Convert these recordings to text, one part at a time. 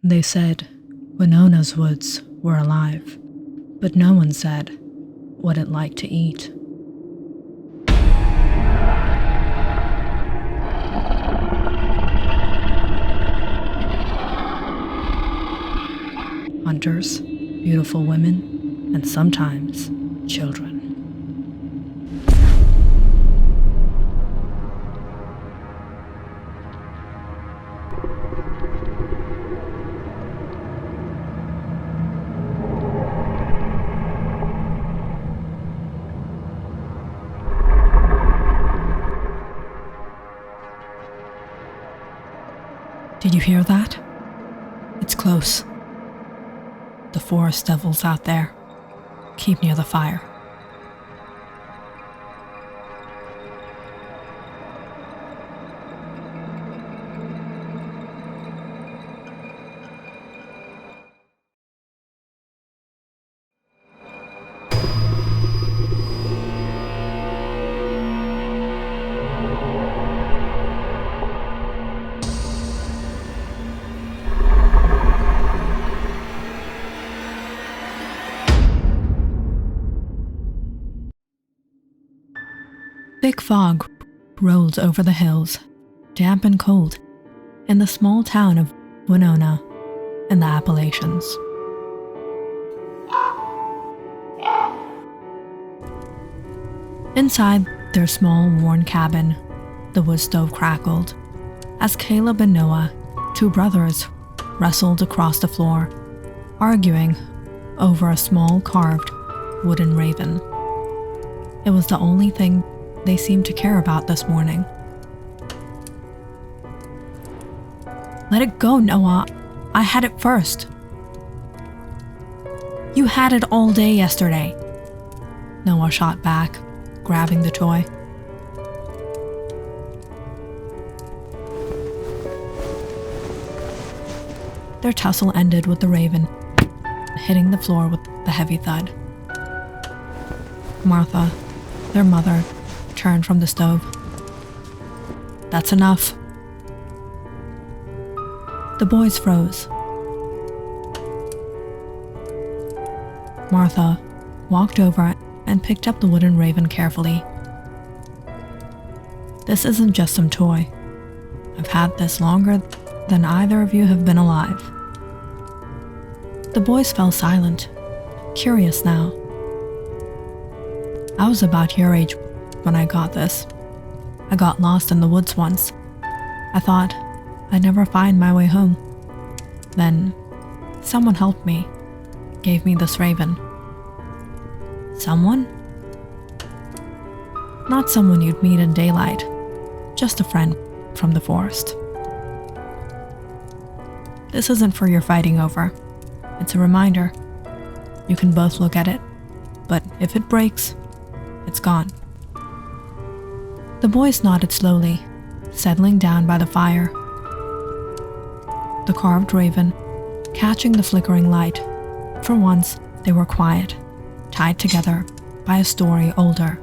They said Winona's woods were alive, but no one said what it liked to eat. Hunters, beautiful women, and sometimes children. Did you hear that? It's close. The forest devils out there. Keep near the fire. Thick fog rolled over the hills, damp and cold, in the small town of Winona in the Appalachians. Inside their small, worn cabin, the wood stove crackled as Caleb and Noah, two brothers, wrestled across the floor, arguing over a small carved wooden raven. It was the only thing they seemed to care about this morning. Let it go, Noah. I had it first. You had it all day yesterday, Noah shot back, grabbing the toy. Their tussle ended with the raven hitting the floor with a heavy thud. Martha, their mother, turned from the stove. That's enough. The boys froze. Martha walked over and picked up the wooden raven carefully. This isn't just some toy. I've had this longer than either of you have been alive. The boys fell silent, curious now. I was about your age when I got this. I got lost in the woods once. I thought I'd never find my way home. Then someone helped me, gave me this raven. Someone? Not someone you'd meet in daylight, just a friend from the forest. This isn't for your fighting over. It's a reminder. You can both look at it, but if it breaks, it's gone. The boys nodded slowly, settling down by the fire. The carved raven, catching the flickering light. For once, they were quiet, tied together by a story older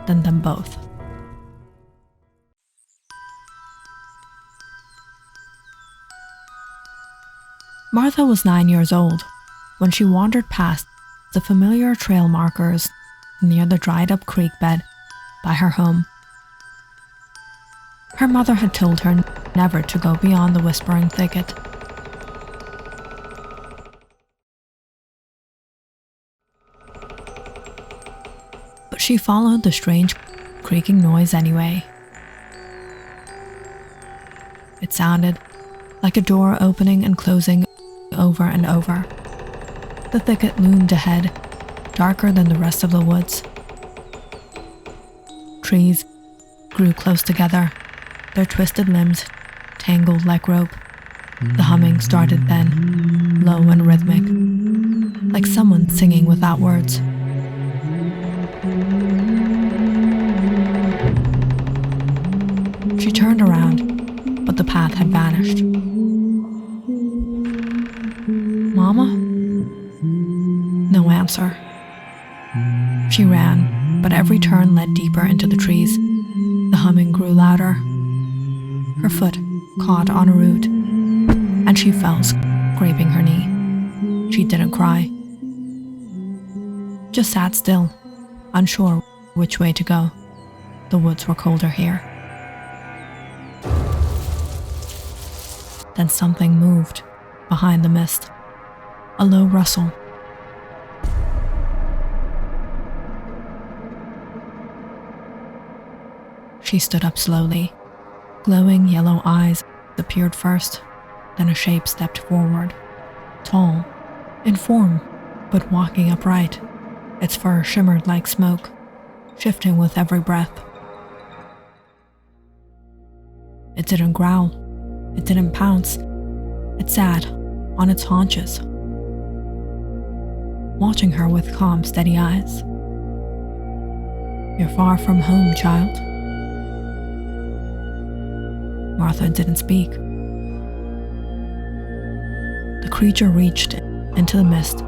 than them both. Martha was 9 years old when she wandered past the familiar trail markers near the dried-up creek bed by her home. Her mother had told her never to go beyond the whispering thicket. But she followed the strange creaking noise anyway. It sounded like a door opening and closing over and over. The thicket loomed ahead, darker than the rest of the woods. Trees grew close together, their twisted limbs tangled like rope. The humming started then, low and rhythmic, like someone singing without words. She turned around, but the path had vanished. Mama? No answer. She ran, but every turn led deeper into the trees. The humming grew louder. Her foot caught on a root, and she fell scraping her knee. She didn't cry, just sat still, unsure which way to go. The woods were colder here. Then something moved behind the mist, a low rustle. She stood up slowly. Glowing yellow eyes appeared first, then a shape stepped forward, tall, in form, but walking upright. Its fur shimmered like smoke, shifting with every breath. It didn't growl, it didn't pounce. It sat on its haunches, watching her with calm, steady eyes. "You're far from home, child." Martha didn't speak. The creature reached into the mist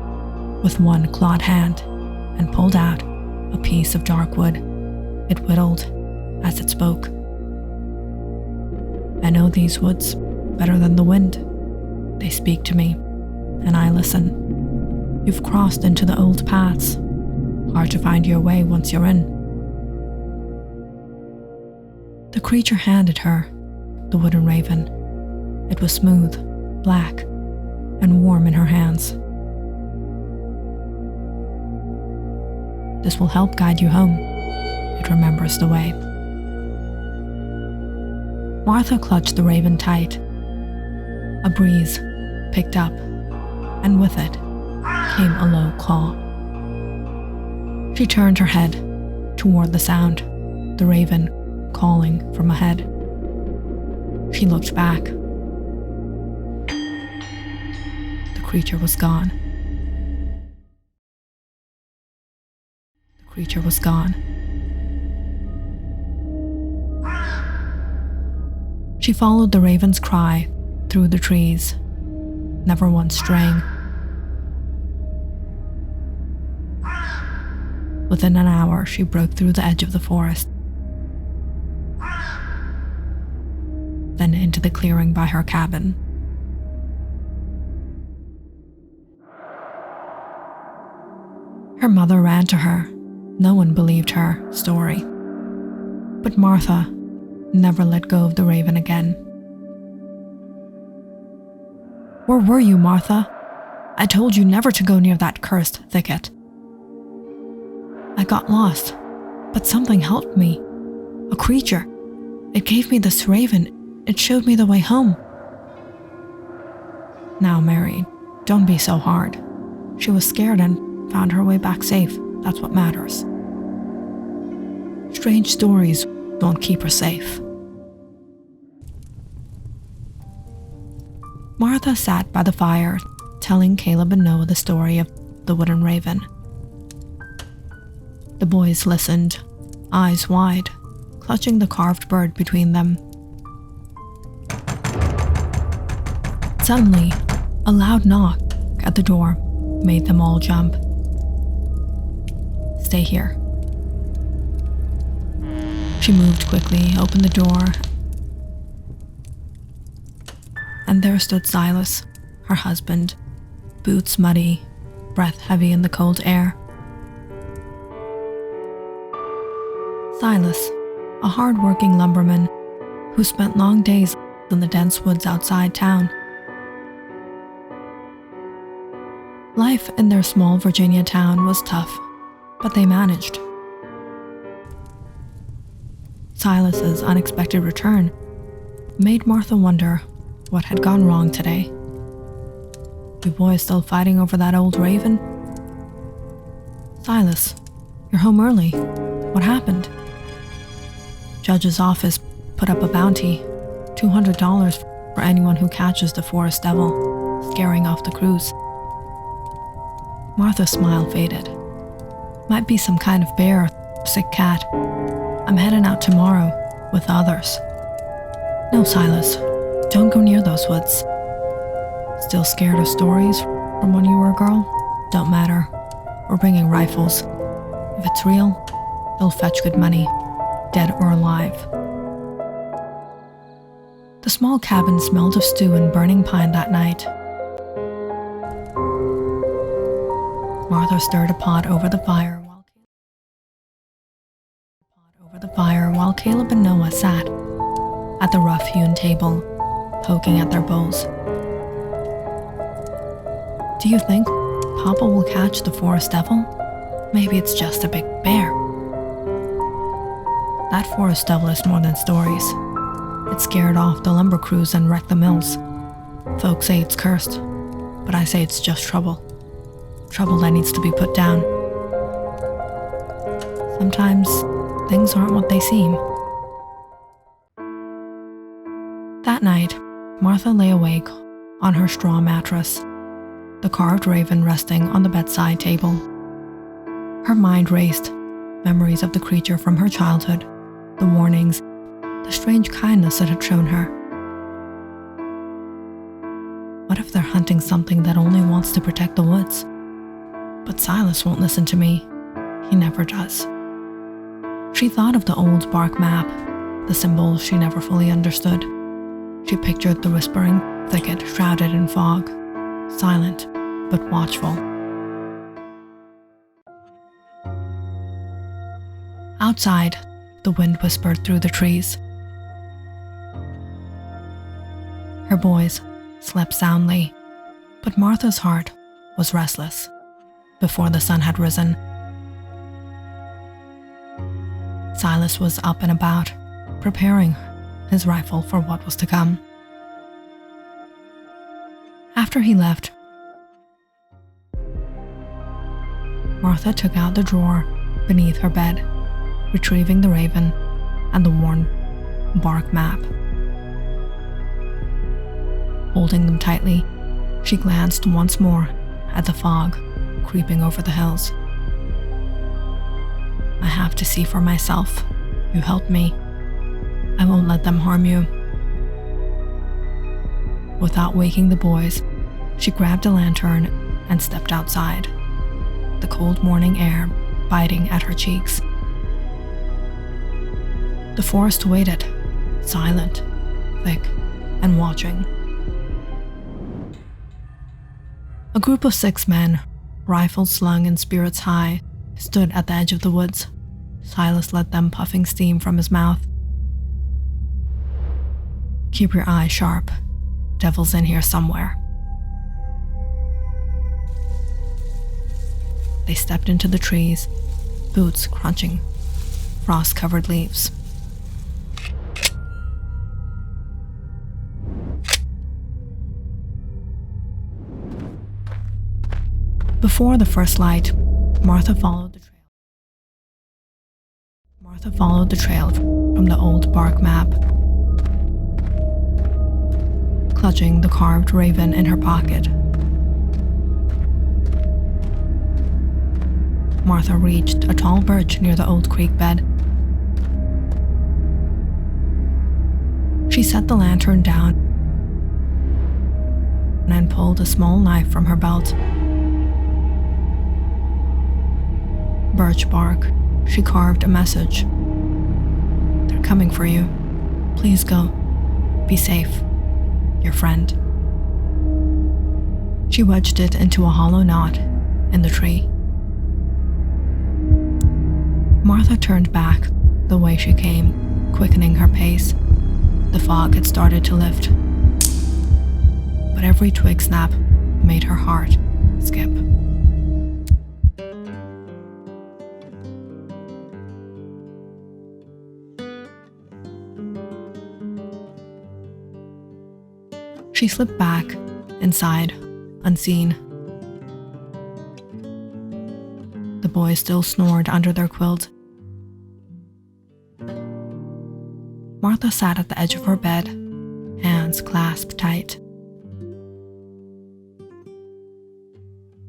with one clawed hand and pulled out a piece of dark wood. It whittled as it spoke. "I know these woods better than the wind. They speak to me, and I listen. You've crossed into the old paths. Hard to find your way once you're in." The creature handed her the wooden raven. It was smooth, black, and warm in her hands. "This will help guide you home. It remembers the way." Martha clutched the raven tight. A breeze picked up, and with it came a low call. She turned her head toward the sound, the raven calling from ahead. She looked back. The creature was gone. The creature was gone. She followed the raven's cry through the trees, never once straying. Within an hour, she broke through the edge of the forest, then into the clearing by her cabin. Her mother ran to her. No one believed her story. But Martha never let go of the raven again. "Where were you, Martha? I told you never to go near that cursed thicket." "I got lost, but something helped me. A creature. It gave me this raven. It showed me the way home." "Now, Mary, don't be so hard. She was scared and found her way back safe. That's what matters. Strange stories won't keep her safe." Martha sat by the fire, telling Caleb and Noah the story of the wooden raven. The boys listened, eyes wide, clutching the carved bird between them. Suddenly, a loud knock at the door made them all jump. "Stay here." She moved quickly, opened the door, and there stood Silas, her husband, boots muddy, breath heavy in the cold air. Silas, a hard-working lumberman who spent long days in the dense woods outside town. Life in their small Virginia town was tough, but they managed. Silas's unexpected return made Martha wonder what had gone wrong today. "You boys still fighting over that old raven?" "Silas, you're home early. What happened?" "Judge's office put up a bounty, $200 for anyone who catches the forest devil, scaring off the crews." Martha's smile faded. "Might be some kind of bear or sick cat. I'm heading out tomorrow with others." "No, Silas, don't go near those woods." "Still scared of stories from when you were a girl?" "Don't matter. We're bringing rifles. If it's real, they'll fetch good money, dead or alive." The small cabin smelled of stew and burning pine that night. Martha stirred a pot over the fire while Caleb and Noah sat at the rough-hewn table, poking at their bowls. "Do you think Papa will catch the forest devil? Maybe it's just a big bear." "That forest devil is more than stories. It scared off the lumber crews and wrecked the mills. Folks say it's cursed, but I say it's just trouble. Trouble that needs to be put down. Sometimes things aren't what they seem." That night, Martha lay awake on her straw mattress, the carved raven resting on the bedside table. Her mind raced, memories of the creature from her childhood, the warnings, the strange kindness it had shown her. What if they're hunting something that only wants to protect the woods? But Silas won't listen to me. He never does. She thought of the old bark map, the symbols she never fully understood. She pictured the whispering thicket shrouded in fog, silent but watchful. Outside, the wind whispered through the trees. Her boys slept soundly, but Martha's heart was restless before the sun had risen. Silas was up and about, preparing his rifle for what was to come. After he left, Martha took out the drawer beneath her bed, retrieving the raven and the worn bark map. Holding them tightly, she glanced once more at the fog creeping over the hills. "I have to see for myself. You help me. I won't let them harm you." Without waking the boys, she grabbed a lantern and stepped outside, the cold morning air biting at her cheeks. The forest waited, silent, thick, and watching. A group of 6 men, rifles slung and spirits high, stood at the edge of the woods. Silas led them, puffing steam from his mouth. "Keep your eyes sharp. Devil's in here somewhere." They stepped into the trees, boots crunching frost-covered leaves. Before the first light, Martha followed the trail from the old bark map, clutching the carved raven in her pocket. Martha reached a tall birch near the old creek bed. She set the lantern down and pulled a small knife from her belt. Birch bark, she carved a message. "They're coming for you. Please go. Be safe. Your friend." She wedged it into a hollow knot in the tree. Martha turned back the way she came, quickening her pace. The fog had started to lift, but every twig snap made her heart skip. She slipped back inside, unseen. The boys still snored under their quilt. Martha sat at the edge of her bed, hands clasped tight.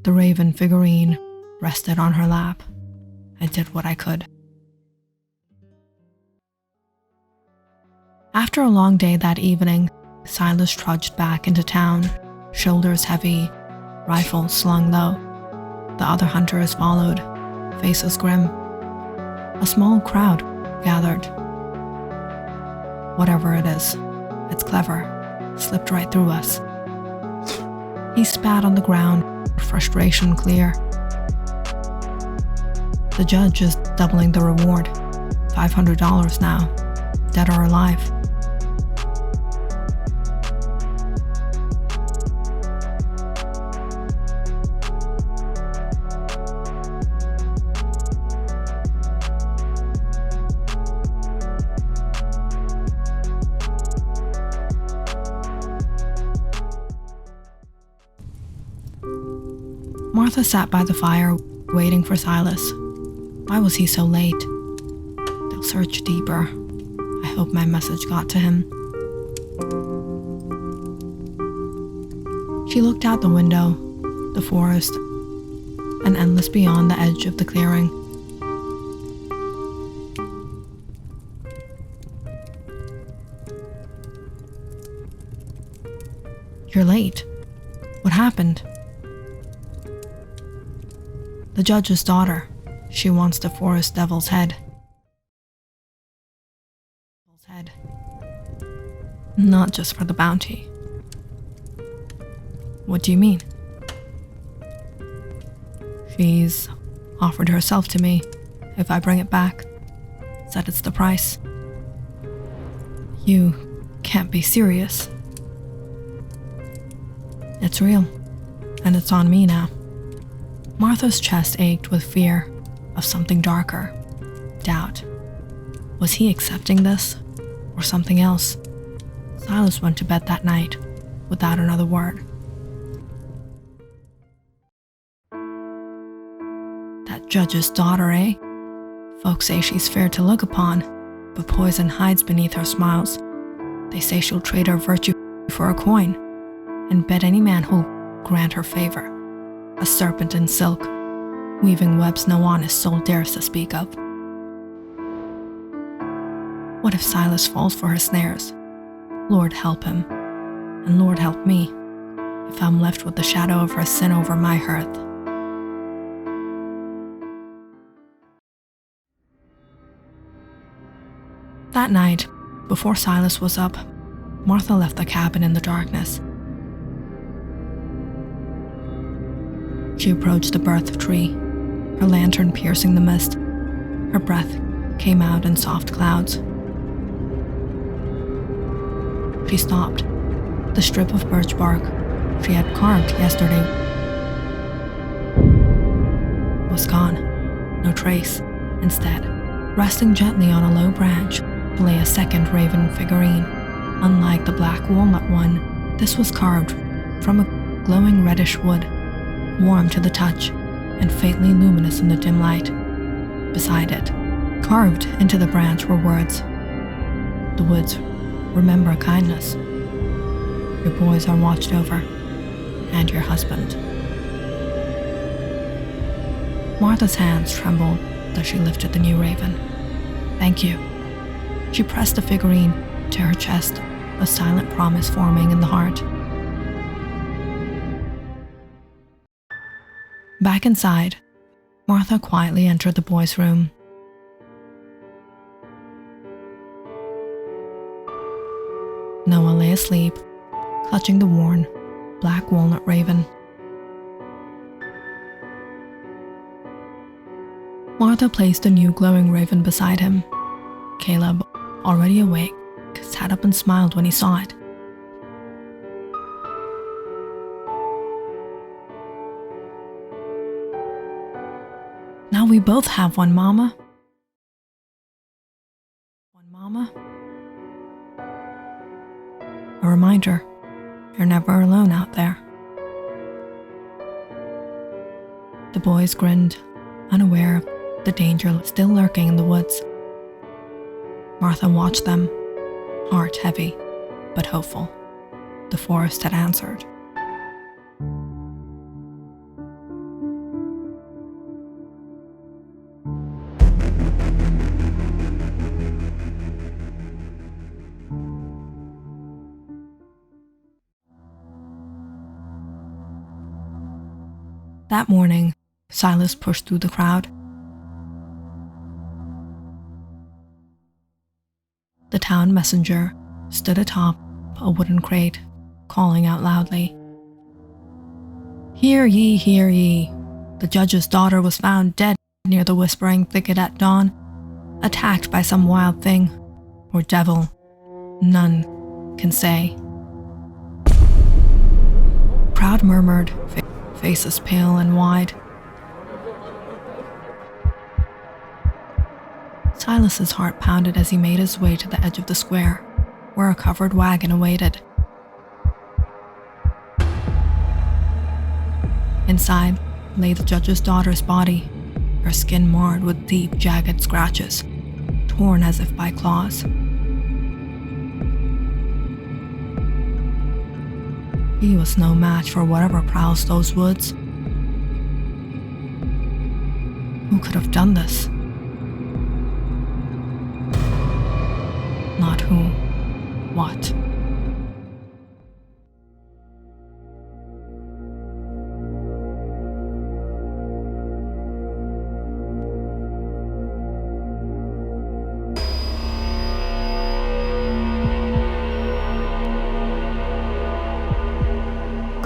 The raven figurine rested on her lap. I did what I could. After a long day that evening, Silas trudged back into town, shoulders heavy, rifle slung low. The other hunters followed, faces grim. A small crowd gathered. "Whatever it is, it's clever. Slipped right through us." He spat on the ground, frustration clear. The judge is doubling the reward, $500 now, dead or alive. Martha sat by the fire, waiting for Silas. Why was he so late? They'll search deeper. I hope my message got to him. She looked out the window, the forest, and endless beyond the edge of the clearing. You're late. What happened? The judge's daughter. She wants the forest devil's head. Not just for the bounty. What do you mean? She's offered herself to me if I bring it back. Said it's the price. You can't be serious. It's real, and it's on me now. Martha's chest ached with fear of something darker. Doubt. Was he accepting this, or something else? Silas went to bed that night without another word. That judge's daughter, eh? Folks say she's fair to look upon, but poison hides beneath her smiles. They say she'll trade her virtue for a coin, and bet any man who'll grant her favor. A serpent in silk, weaving webs no honest soul dares to speak of. What if Silas falls for her snares? Lord help him, and Lord help me, if I'm left with the shadow of her sin over my hearth. That night, before Silas was up, Martha left the cabin in the darkness. She approached the birth tree, her lantern piercing the mist. Her breath came out in soft clouds. She stopped. The strip of birch bark she had carved yesterday was gone. No trace. Instead, resting gently on a low branch, lay a second raven figurine. Unlike the black walnut one, this was carved from a glowing reddish wood, warm to the touch and faintly luminous in the dim light. Beside it, carved into the branch, were words. The woods remember kindness. Your boys are watched over, and your husband. Martha's hands trembled as she lifted the new raven. Thank you. She pressed the figurine to her chest, a silent promise forming in the heart. Back inside, Martha quietly entered the boys' room. Noah lay asleep, clutching the worn, black walnut raven. Martha placed a new glowing raven beside him. Caleb, already awake, sat up and smiled when he saw it. Now we both have one, Mama. One Mama. A reminder, you're never alone out there. The boys grinned, unaware of the danger still lurking in the woods. Martha watched them, heart heavy, but hopeful. The forest had answered. That morning, Silas pushed through the crowd. The town messenger stood atop a wooden crate, calling out loudly. Hear ye, the judge's daughter was found dead near the whispering thicket at dawn, attacked by some wild thing or devil, none can say. Crowd murmured, faces pale and wide. Silas's heart pounded as he made his way to the edge of the square, where a covered wagon awaited. Inside lay the judge's daughter's body, her skin marred with deep, jagged scratches, torn as if by claws. He was no match for whatever prowls those woods. Who could have done this? Not who, what.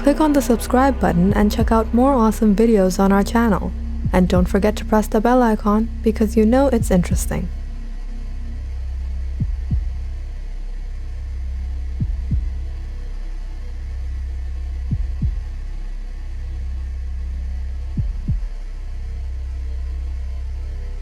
Click on the subscribe button and check out more awesome videos on our channel. And don't forget to press the bell icon because you know it's interesting.